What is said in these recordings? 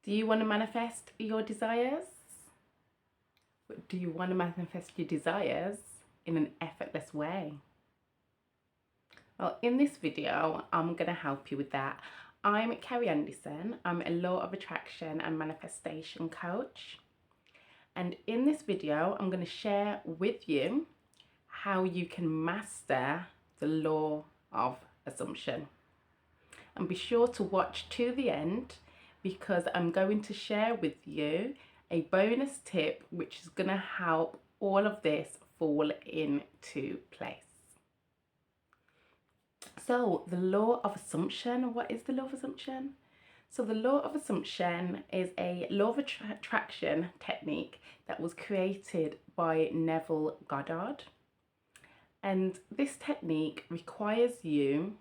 Do you want to manifest your desires? Do you want to manifest your desires in an effortless way? Well, in this video, I'm going to help you with that. I'm Kerry Anderson. I'm a law of attraction and manifestation coach. And in this video, I'm going to share with you how you can master the law of assumption. And be sure to watch to the end, because I'm going to share with you a bonus tip which is going to help all of this fall into place. So the law of assumption, what is the law of assumption? So the law of assumption is a law of attraction technique that was created by Neville Goddard. And this technique requires you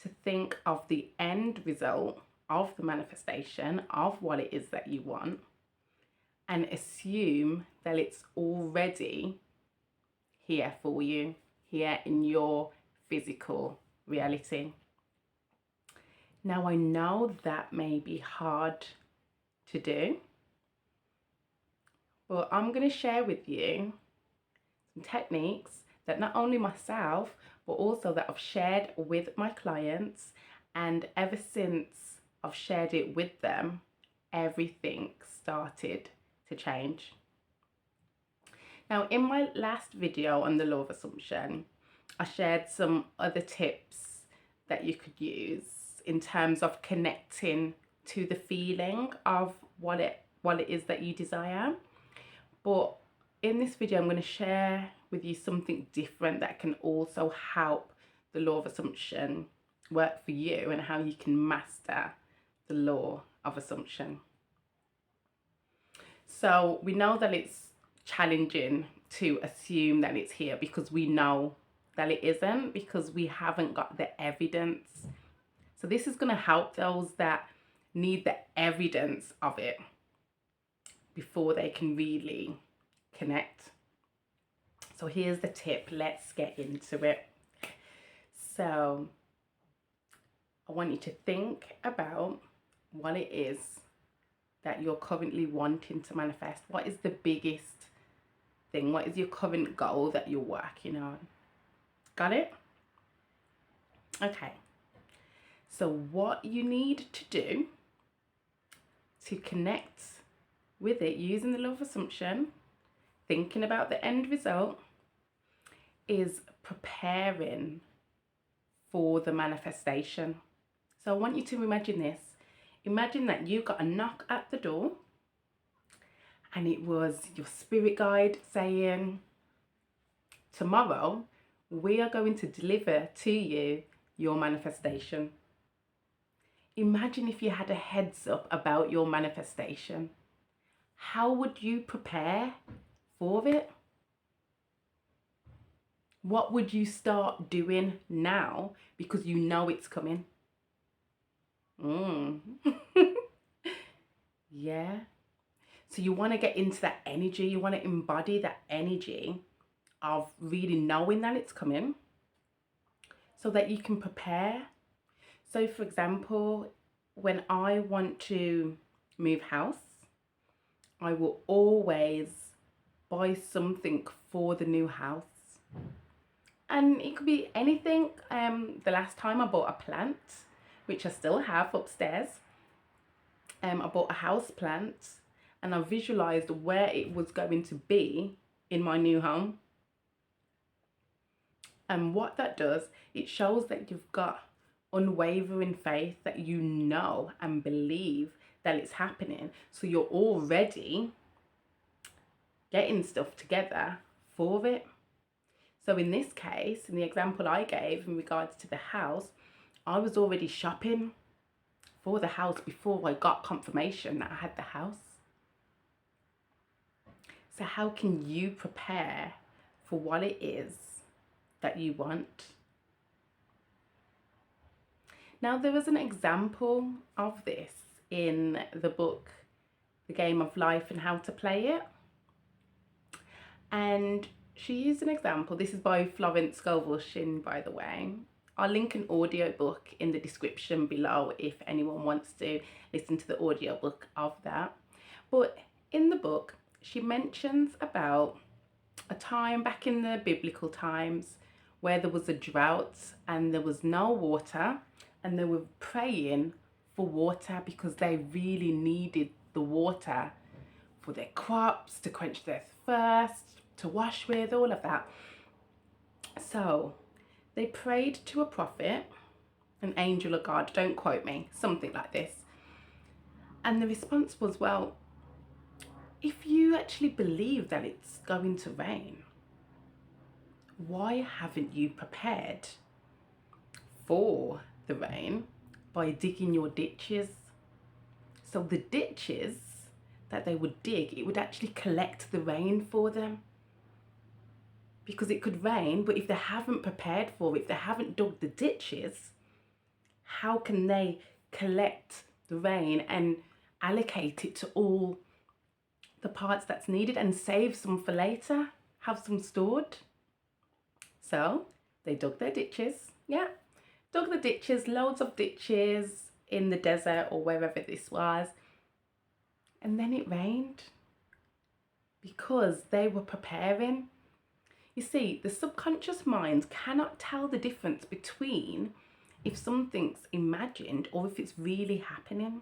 to think of the end result of the manifestation of what it is that you want and assume that it's already here for you, here in your physical reality. Now, I know that may be hard to do, but I'm going to share with you some techniques that not only myself, but also that I've shared with my clients, and ever since I've shared it with them, everything started to change. Now, in my last video on the law of assumption, I shared some other tips that you could use in terms of connecting to the feeling of what it is that you desire. But in this video, I'm going to share with you something different that can also help the law of assumption work for you, and how you can master the law of assumption. So we know that it's challenging to assume that it's here, because we know that it isn't, because we haven't got the evidence. So this is going to help those that need the evidence of it before they can really connect. So here's the tip. Let's get into it. So I want you to think about what it is that you're currently wanting to manifest. What is the biggest thing? What is your current goal that you're working on? Got it? Okay. So what you need to do to connect with it using the law of assumption, thinking about the end result, is preparing for the manifestation. So I want you to imagine this. Imagine that you got a knock at the door, and it was your spirit guide saying, tomorrow we are going to deliver to you your manifestation. Imagine if you had a heads up about your manifestation. How would you prepare for it? What would you start doing now, because you know it's coming? Yeah. So you want to get into that energy. You want to embody that energy of really knowing that it's coming, so that you can prepare. So for example, when I want to move house, I will always buy something for the new house. And it could be anything. The last time I bought a plant, which I still have upstairs. I bought a house plant, and I visualized where it was going to be in my new home. And what that does, it shows that you've got unwavering faith, that you know and believe that it's happening. So you're already getting stuff together for it. So in this case, in the example I gave in regards to the house, I was already shopping for the house before I got confirmation that I had the house. So how can you prepare for what it is that you want? Now, there was an example of this in the book, The Game of Life and How to Play It. And she used an example. This is by Florence Scovel Shinn, by the way. I'll link an audiobook in the description below if anyone wants to listen to the audiobook of that. But in the book, she mentions about a time back in the biblical times where there was a drought and there was no water, and they were praying for water because they really needed the water for their crops, to quench their thirst, to wash with, all of that. So they prayed to a prophet, an angel of God, don't quote me, something like this. And the response was, well, if you actually believe that it's going to rain, why haven't you prepared for the rain by digging your ditches? So the ditches that they would dig, it would actually collect the rain for them. Because it could rain, but if they haven't prepared for it, if they haven't dug the ditches, how can they collect the rain and allocate it to all the parts that's needed and save some for later, have some stored? So they dug their ditches, dug the ditches, loads of ditches in the desert or wherever this was, and then it rained because they were preparing. You see, the subconscious mind cannot tell the difference between if something's imagined or if it's really happening.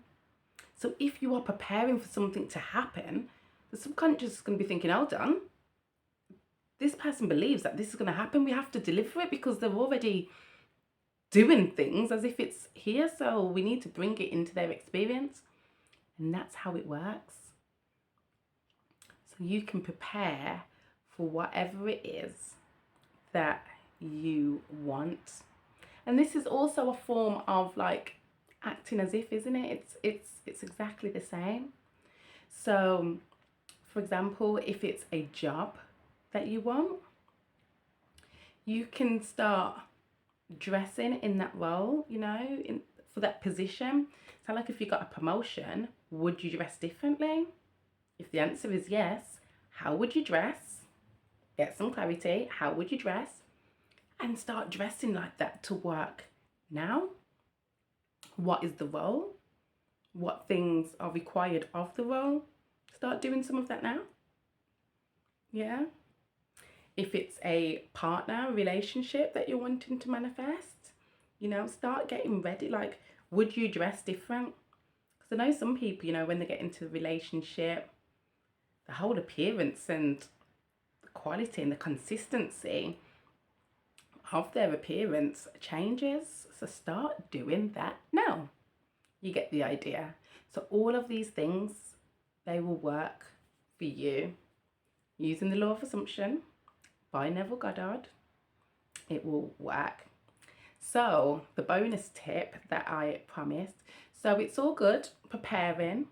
So if you are preparing for something to happen, the subconscious is going to be thinking, hold on, this person believes that this is going to happen. We have to deliver it because they're already doing things as if it's here. So we need to bring it into their experience. And that's how it works. So you can prepare for whatever it is that you want. And this is also a form of like acting as if, isn't it? It's exactly the same. So for example, if it's a job that you want, you can start dressing in that role, for that position. So like if you got a promotion, would you dress differently? If the answer is yes, how would you dress? Get some clarity. How would you dress? And start dressing like that to work now. What is the role? What things are required of the role? Start doing some of that now. Yeah. If it's a partner relationship that you're wanting to manifest, start getting ready. Like, would you dress different? Because I know some people, when they get into a relationship, the whole appearance and the quality and the consistency of their appearance changes. So start doing that now. You get the idea. So all of these things, they will work for you using the law of assumption by Neville Goddard. It will work. So the bonus tip that I promised. So it's all good preparing,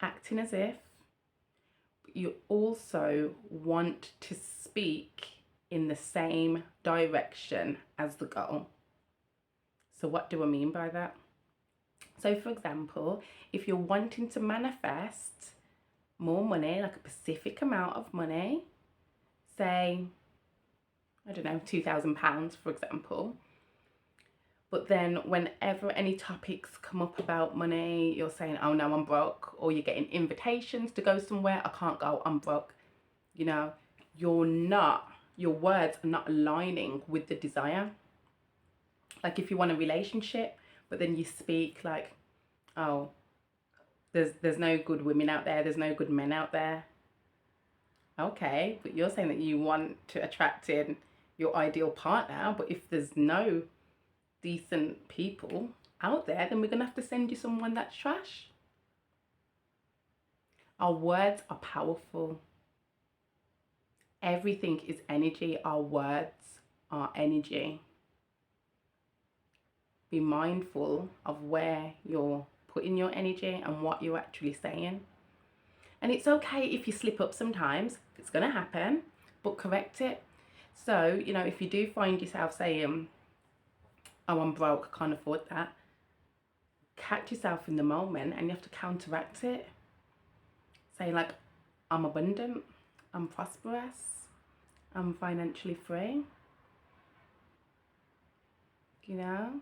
acting as if. You also want to speak in the same direction as the goal. So what do I mean by that? So for example, if you're wanting to manifest more money, like a specific amount of money, say, I don't know, £2,000 for example, but then whenever any topics come up about money, you're saying, oh no, I'm broke, or you're getting invitations to go somewhere, I can't go, I'm broke. Your words are not aligning with the desire. Like if you want a relationship, but then you speak like, oh, there's no good women out there, there's no good men out there. Okay, but you're saying that you want to attract in your ideal partner, but if there's no decent people out there, then we're gonna have to send you someone that's trash. Our words are powerful. Everything is energy. Our words are energy. Be mindful of where you're putting your energy and what you're actually saying. And it's okay if you slip up sometimes. It's going to happen, but correct it. So, if you do find yourself saying, oh, I'm broke, I can't afford that, catch yourself in the moment and you have to counteract it. Say like, I'm abundant, I'm prosperous, I'm financially free. you know?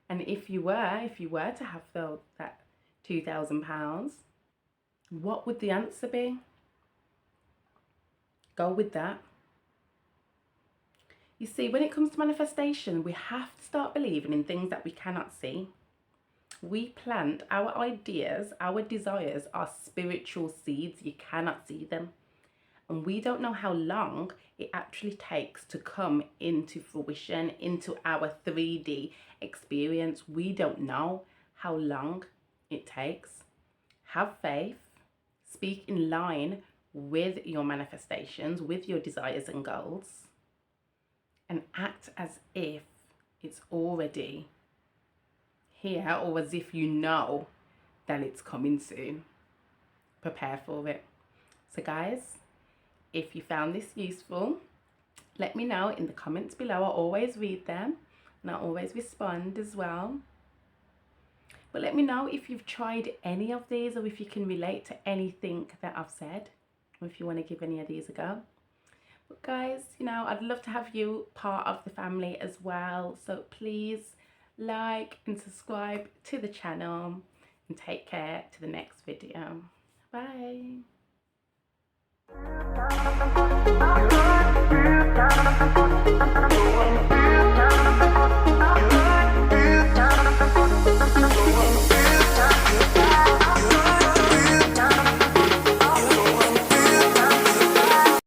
And if you were to have filled that £2,000, what would the answer be? Go with that. You see, when it comes to manifestation, we have to start believing in things that we cannot see. We plant our ideas, our desires are spiritual seeds. You cannot see them. And we don't know how long it actually takes to come into fruition, into our 3D experience. We don't know how long it takes. Have faith. Speak in line with your manifestations, with your desires and goals. And act as if it's already here, or as if you know that it's coming soon. Prepare for it. So guys, if you found this useful, let me know in the comments below. I always read them and I always respond as well. But let me know if you've tried any of these, or if you can relate to anything that I've said, or if you want to give any of these a go. But guys, you know, I'd love to have you part of the family as well. So please like and subscribe to the channel, and take care to the next video. Bye.